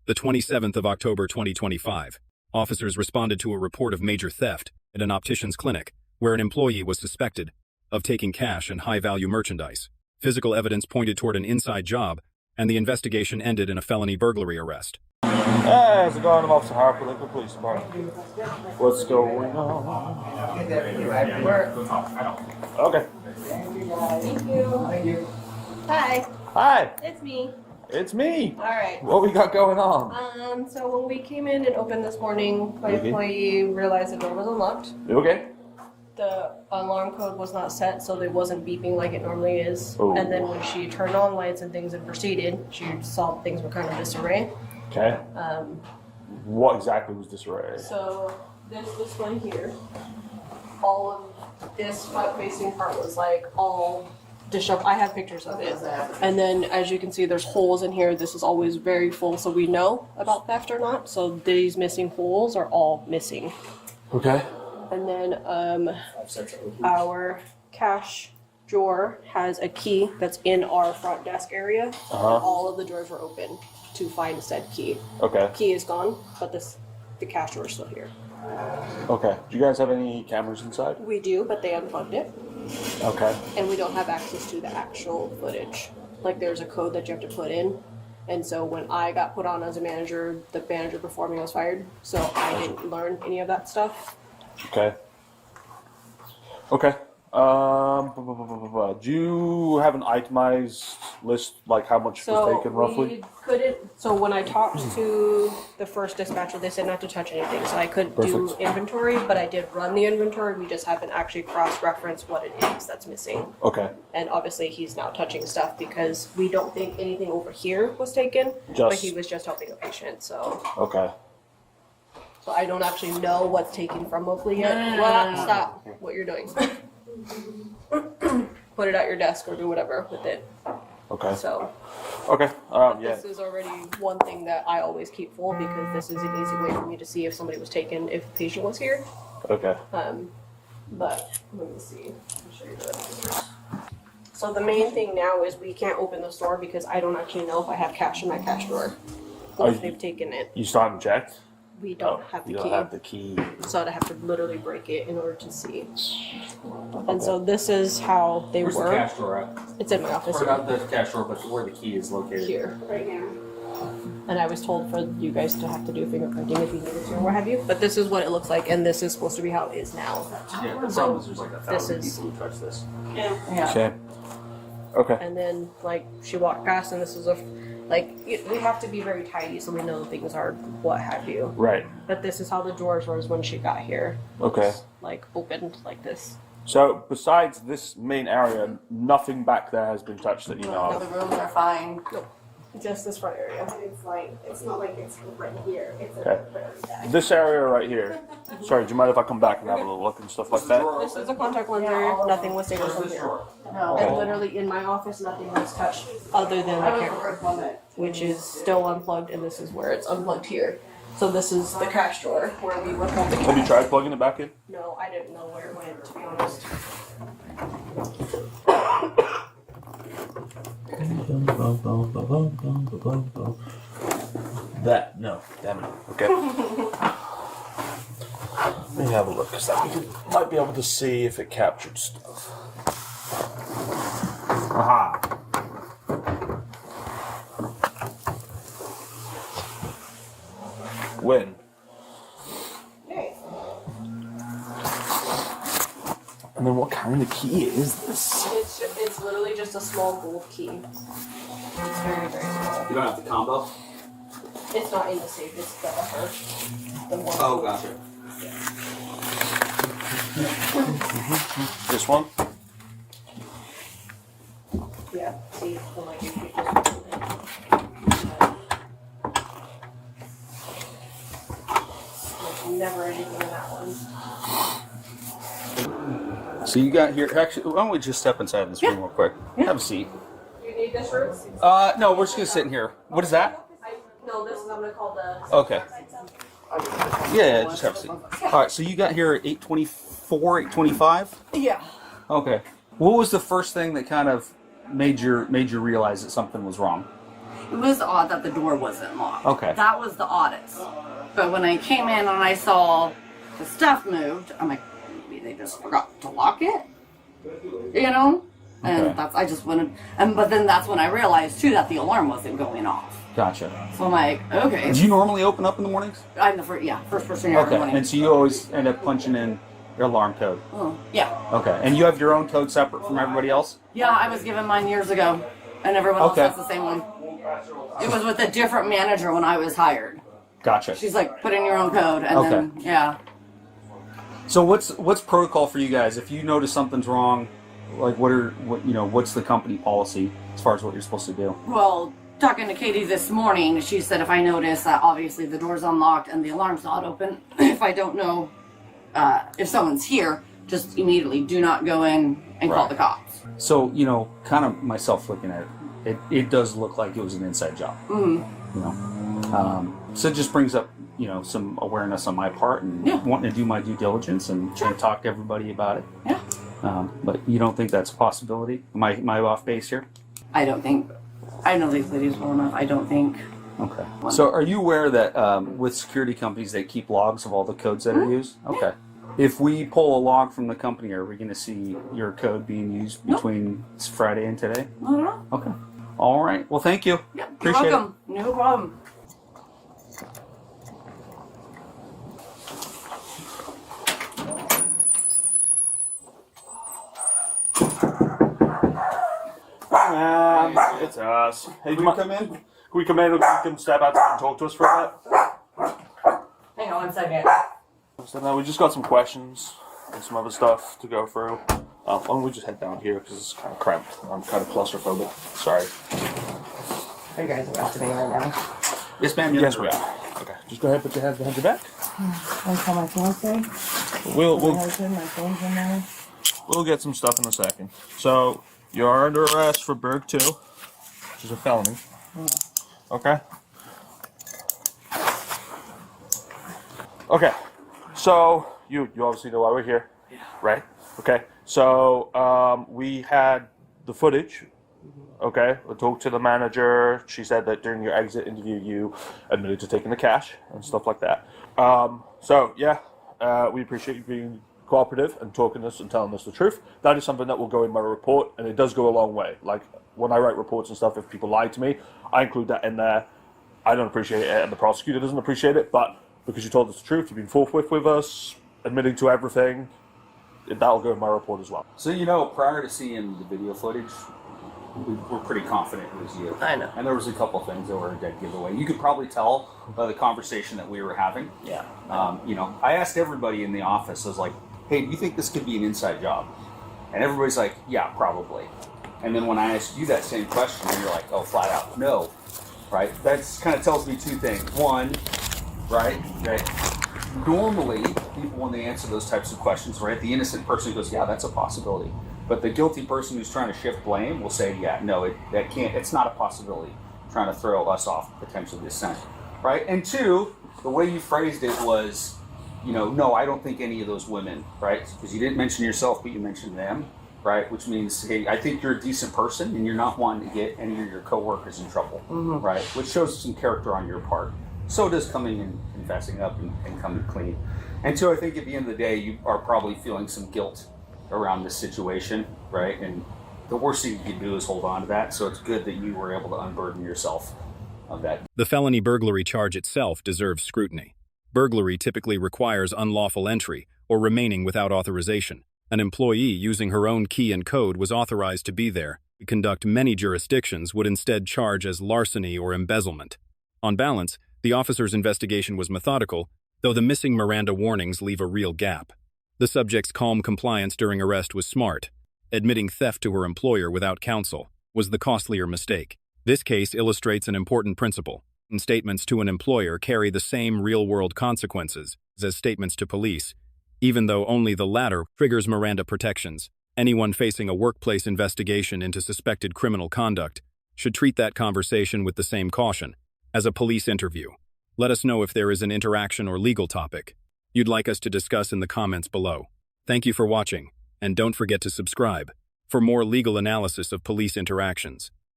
The 27th of October 2025, officers responded to a report of major theft at an optician's clinic, where an employee was suspected of taking cash and high-value merchandise. Physical evidence pointed toward an inside job, and the investigation ended in a felony burglary arrest. Hey, how's it going? I'm Officer Harper, Liquid Police Department. What's going on? Okay. Thank you. Hi. Hi. It's me. It's me. All right. What we got going on? So when we came in and opened this morning, my employee realized the door was unlocked. Okay. The alarm code was not set, so it wasn't beeping like it normally is. Oh. And then when she turned on lights and things and proceeded, she saw things were kind of disarray. Okay. What exactly was disarray? So this one here, all of this front-facing part was like all disheveled. I have pictures of it. And then as you can see, there's holes in here. This is always very full, so we know about theft or not. So these missing holes are all missing. Okay. And then our cash drawer has a key that's in our front desk area. All of the drawers were open to find said key. Okay. Key is gone, but the cash drawer is still here. Okay. Do you guys have any cameras inside? We do, but they unplugged it. Okay. And we don't have access to the actual footage. Like there's a code that you have to put in. And so when I got put on as a manager, the manager before me was fired. So I didn't learn any of that stuff. Okay. Okay. Do you have an itemized list, like how much was taken roughly? We couldn't. So when I talked to the first dispatcher, they said not to touch anything. So I couldn't do Perfect. inventory, but I did run the inventory. We just haven't actually cross-referenced what it is that's missing. Okay. And obviously he's now touching stuff because we don't think anything over here was taken, but he was just helping a patient. So. Okay. So I don't actually know what's taken from Oakley yet. Well, stop what you're doing. Put it at your desk or do whatever with it. Okay. So. Okay. Yeah. This is already one thing that I always keep full because this is an easy way for me to see if somebody was taken if the patient was here. Okay. But let me see. I'll show you the pictures. So the main thing now is we can't open the store because I don't actually know if I have cash in my cash drawer. Or if they've taken it. You still haven't checked? We don't have the you key. don't have the key. So I'd have to literally break it in order to see. And so this is how they Where's were. the cash drawer at? It's in my office. Or not the cash drawer, but where the key is located. Here, right now. And I was told for you guys to have to do fingerprinting if you needed to or what have you. But this is what it looks like, and this is supposed to be how it is now. Yeah, the So, problem is there's like 1,000 this is- people who touch this. Yeah. Okay. Okay. And then, like, she walked past, and this is we have to be very tidy so we know the things are what have you. Right. But this is how the drawers was when she got here. Okay. It's, like, opened like this. So besides this main area, nothing back there has been touched that you know No, of. the rooms are fine. Just this front area. It's not like it's right here. It's Okay. very back. This area right here. Sorry, do you mind if I come back and have a little look and stuff like that? This is a contact lenser. Nothing was taken from here. No. And literally in my office, nothing was touched other than the camera, which is still unplugged, and this is where it's unplugged here. So this is the cash drawer where we would hold the cash. Have you tried plugging it back in? No, I didn't know where it went, to be honest. That, no. Damn it. Okay. Let me have a look, because we might be able to see if it captured stuff. Aha. When? And then what kind of key is this? It's literally just a small gold key. It's very, very small. You don't have the combo? It's not in the safe, it's the upper. The one. Oh, gotcha. This one? Yeah, see, the light you just Like, never anything in that one. So you got here, actually, why don't we just step inside this room real quick? Have a seat. Do you need this room? No, we're just gonna sit in here. What is that? No, this is, I'm gonna call the. Okay. Yeah, just have a seat. Alright, so you got here at 8:24, 8:25? Yeah. Okay. What was the first thing that kind of made you realize that something was wrong? It was odd that the door wasn't locked. Okay. That was the oddest. But when I came in and I saw the stuff moved, I'm like, maybe they just forgot to lock it, you know? And Okay. I just wanted, but then that's when I realized too that the alarm wasn't going off. Gotcha. So I'm like, okay. Do you normally open up in the mornings? I'm the first person here in the Okay. morning. And so you always end up punching in your alarm code. Oh, yeah. Okay. And you have your own code separate from everybody else? Yeah, I was given mine years ago, and everyone else Okay. has the same one. It was with a different manager when I was hired. Gotcha. She's like, put in your own code, and then, yeah. So what's protocol for you guys? If you notice something's wrong, like what's the company policy as far as what you're supposed to do? Well, talking to Katie this morning, she said if I notice that obviously the door's unlocked and the alarm's not open, if I don't know if someone's here, just immediately do not go in and call Right. the cops. So, kind of myself looking at it does look like it was an inside job. Mm-hmm. So it just brings up, some awareness on my part and Yeah. wanting to do my due diligence and talk to everybody about it. Yeah. But you don't think that's a possibility? Am I off base here? I know these ladies well enough. I don't think. Okay. So are you aware that with security companies, they keep logs of all the codes that are used? Okay. If we pull a log from the company, are we going to see your code being used between Friday and today? I don't know. Okay. All right. Well, thank you. Yeah, Appreciate you're welcome. No problem. It's us. Hey, Can we come in? Can we come in and you can step outside and talk to us for a bit? Hang on 1 second. So now we just got some questions and some other stuff to go through. Why don't we just head down here because it's kind of cramped. I'm kind of claustrophobic. Sorry. Are you guys arresting me right now? Yes, ma'am. Yes, we are. Okay. Just go ahead, put your hands behind your back. I'll call my fiance. We'll My husband, my phone's in there. we'll get some stuff in a second. So you're under arrest for Burg 2, which is a felony. Okay. Okay. So you obviously know why we're here, right? Okay. So we had the footage. Okay. We talked to the manager. She said that during your exit interview, you admitted to taking the cash and stuff like that. So yeah, we appreciate you being cooperative and talking to us and telling us the truth. That is something that will go in my report, and it does go a long way. Like when I write reports and stuff, if people lie to me, I include that in there. I don't appreciate it, and the prosecutor doesn't appreciate it, but because you told us the truth, you've been forthwith with us, admitting to everything, that'll go in my report as well. So, prior to seeing the video footage, we were pretty confident it was you. I know. And there was a couple things that were a dead giveaway. You could probably tell by the conversation that we were having. Yeah. I asked everybody in the office, I was like, hey, do you think this could be an inside job? And everybody's like, yeah, probably. And then when I asked you that same question, you're like, oh, flat out, no. Right? That kind of tells me two things. One, right, that normally people, when they answer those types of questions, right, the innocent person goes, yeah, that's a possibility. But the guilty person who's trying to shift blame will say, yeah, no, it's not a possibility. Trying to throw us off potentially the scent. Right? And two, the way you phrased it was, no, I don't think any of those women, right? Because you didn't mention yourself, but you mentioned them, right? Which means, hey, I think you're a decent person and you're not wanting to get any of your coworkers in trouble, right? Which shows some character on your part. So does coming and confessing up and coming clean. And so I think at the end of the day, you are probably feeling some guilt around this situation, right? And the worst thing you can do is hold on to that. So it's good that you were able to unburden yourself of that. The felony burglary charge itself deserves scrutiny. Burglary typically requires unlawful entry or remaining without authorization. An employee using her own key and code was authorized to be there. To conduct many jurisdictions would instead charge as larceny or embezzlement. On balance, the officer's investigation was methodical, though the missing Miranda warnings leave a real gap. The subject's calm compliance during arrest was smart. Admitting theft to her employer without counsel was the costlier mistake. This case illustrates an important principle. Statements to an employer carry the same real-world consequences as statements to police, even though only the latter triggers Miranda protections. Anyone facing a workplace investigation into suspected criminal conduct should treat that conversation with the same caution as a police interview. Let us know if there is an interaction or legal topic you'd like us to discuss in the comments below. Thank you for watching, and don't forget to subscribe for more legal analysis of police interactions.